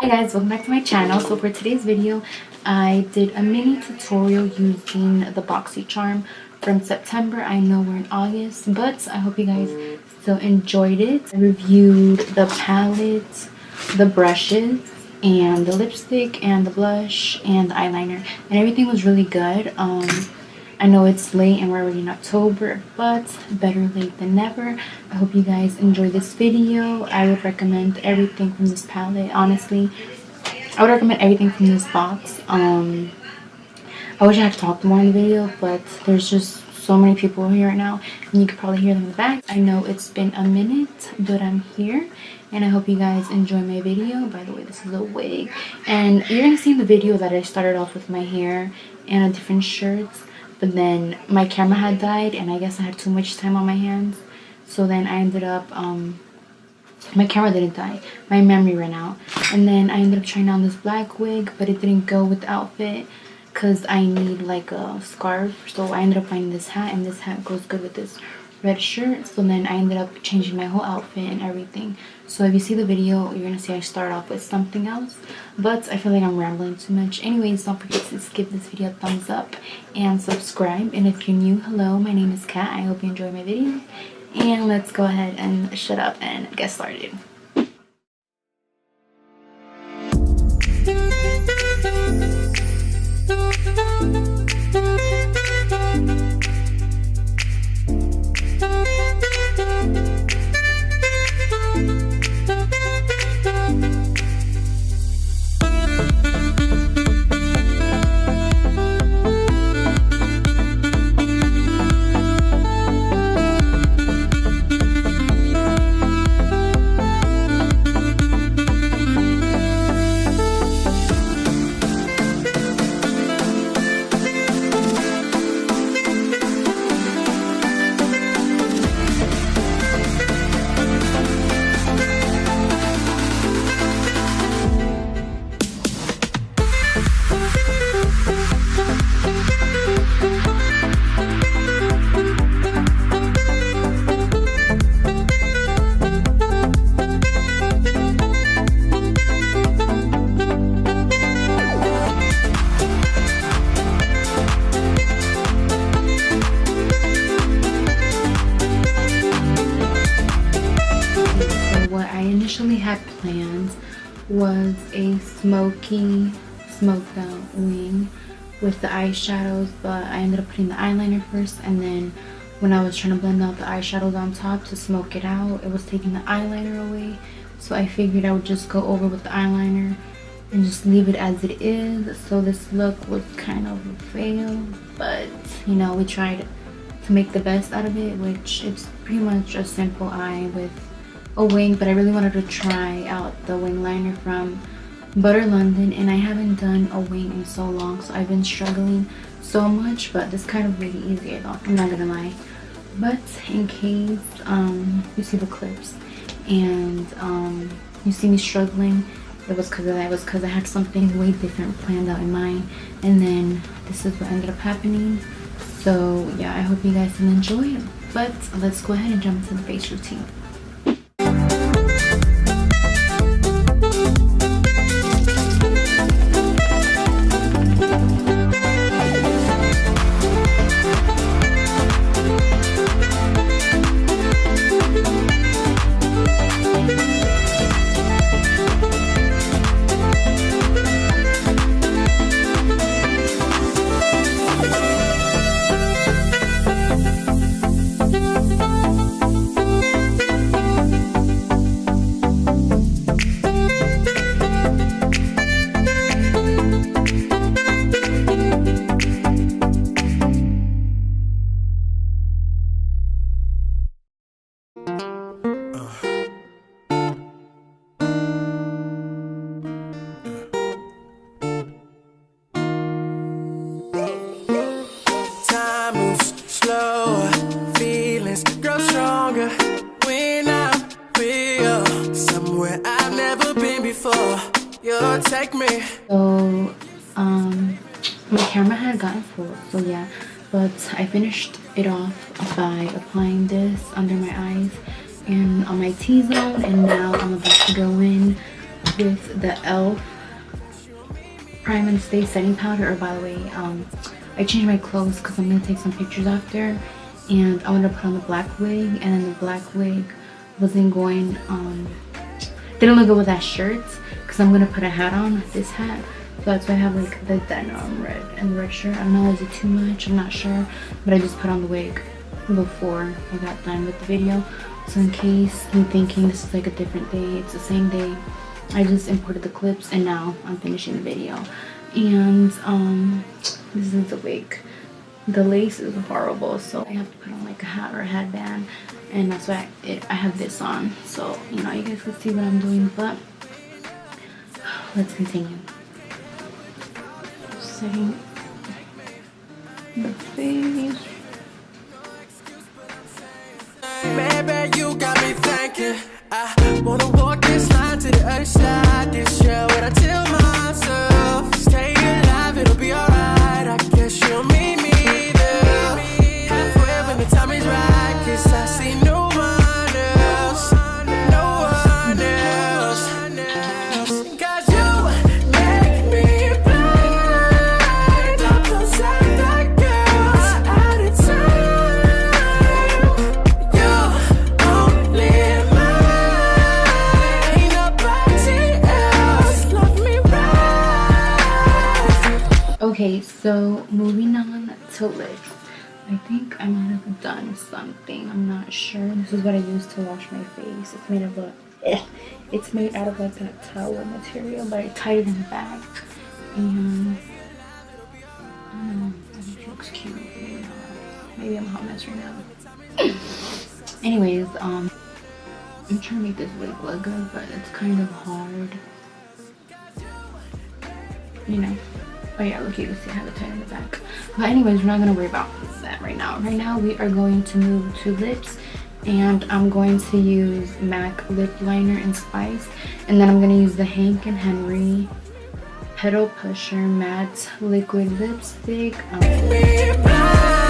Hey guys, welcome back to my channel. So for today's video, I did a mini tutorial using the Boxycharm from September. I know we're in August, but I hope you guys still enjoyed it. I reviewed the palette, the brushes, and the lipstick, and the blush, and the eyeliner, and everything was really good. I know it's late and we're already in October, but better late than never. I hope you guys enjoy this video. I would recommend everything from this palette. Honestly, I would recommend everything from this box. I wish I had talked more in the video, but there's just so many people here right now, and you could probably hear them in the back. I know it's been a minute, but I'm here, and I hope you guys enjoy my video. By the way, this is a wig, and you're gonna see in the video that I started off with my hair and a different shirts. But then my camera had died, and I guess I had too much time on my hands. So then I ended up, my camera didn't die. My memory ran out. And then I ended up trying on this black wig, but it didn't go with the outfit because I need like a scarf. So I ended up finding this hat, and this hat goes good with this red shirt. So then I ended up changing my whole outfit and everything. So if you see the video, you're gonna see I start off with something else, but I feel like I'm rambling too much. Anyways, don't forget to give this video a thumbs up and subscribe. And if you're new, hello, my name is Kat. I hope you enjoy my video, and let's go ahead and shut up and get started. Had planned was a smoky smoked out wing with the eyeshadows, but I ended up putting the eyeliner first, and then when I was trying to blend out the eyeshadows on top to smoke it out, it was taking the eyeliner away. So I figured I would just go over with the eyeliner and just leave it as it is. So this look was kind of a fail, but you know, we tried to make the best out of it, which it's pretty much a simple eye with a wing. But I really wanted to try out the wing liner from Butter London, and I haven't done a wing in so long, so I've been struggling so much. But this kind of really easier though, I'm not gonna lie. But in case you see the clips and you see me struggling, it was because of that. It was because I had something way different planned out in mind, and then this is what ended up happening. So yeah, I hope you guys will enjoy it. But let's go ahead and jump into the face routine. Take me. So my camera had gotten full, so yeah, but I finished it off by applying this under my eyes and on my T-zone, and now I'm about to go in with the e.l.f. Prime and Stay setting powder. Or by the way, I changed my clothes because I'm gonna take some pictures after, and I want to put on the black wig, and then the black wig wasn't going didn't look good with that shirt because I'm gonna put a hat on, this hat. So that's why I have like the denim red and the red shirt. I don't know, is it too much? I'm not sure, but I just put on the wig before I got done with the video. So in case you're thinking this is like a different day, it's the same day. I just imported the clips and now I'm finishing the video. And this is the wig. The lace is horrible, so I have to put on like a hat or a headband, and that's why I have this on, so you know, you guys can see what I'm doing. But let's continue. Setting the face. Maybe you got me thinking I wanna walk this line to the other side. This year, what I tell myself, stay alive, it'll be alright. I guess you'll meet me there halfway when the time is right, 'cause I see no one else, no one else. 'Cause you make me blind. I'm outside that girl out of time. You only mine. Ain't nobody else love me right. Okay, so moving on to lips. I think I might have done something. I'm not sure. This is what I use to wash my face. It's made of it's made out of like that towel material, but I tied it in the back. And I don't know. I think it looks cute. Maybe not. Maybe I'm a hot mess right now. Anyways, I'm trying to make this wig look good, but it's kind of hard. You know. Oh yeah, look, you can see I have it tied in the back. But anyways, we're not gonna worry about that right now. Right now we are going to move to lips, and I'm going to use MAC lip liner in Spice, and then I'm gonna use the Hank and Henry Petal Pusher matte liquid lipstick. Me blind.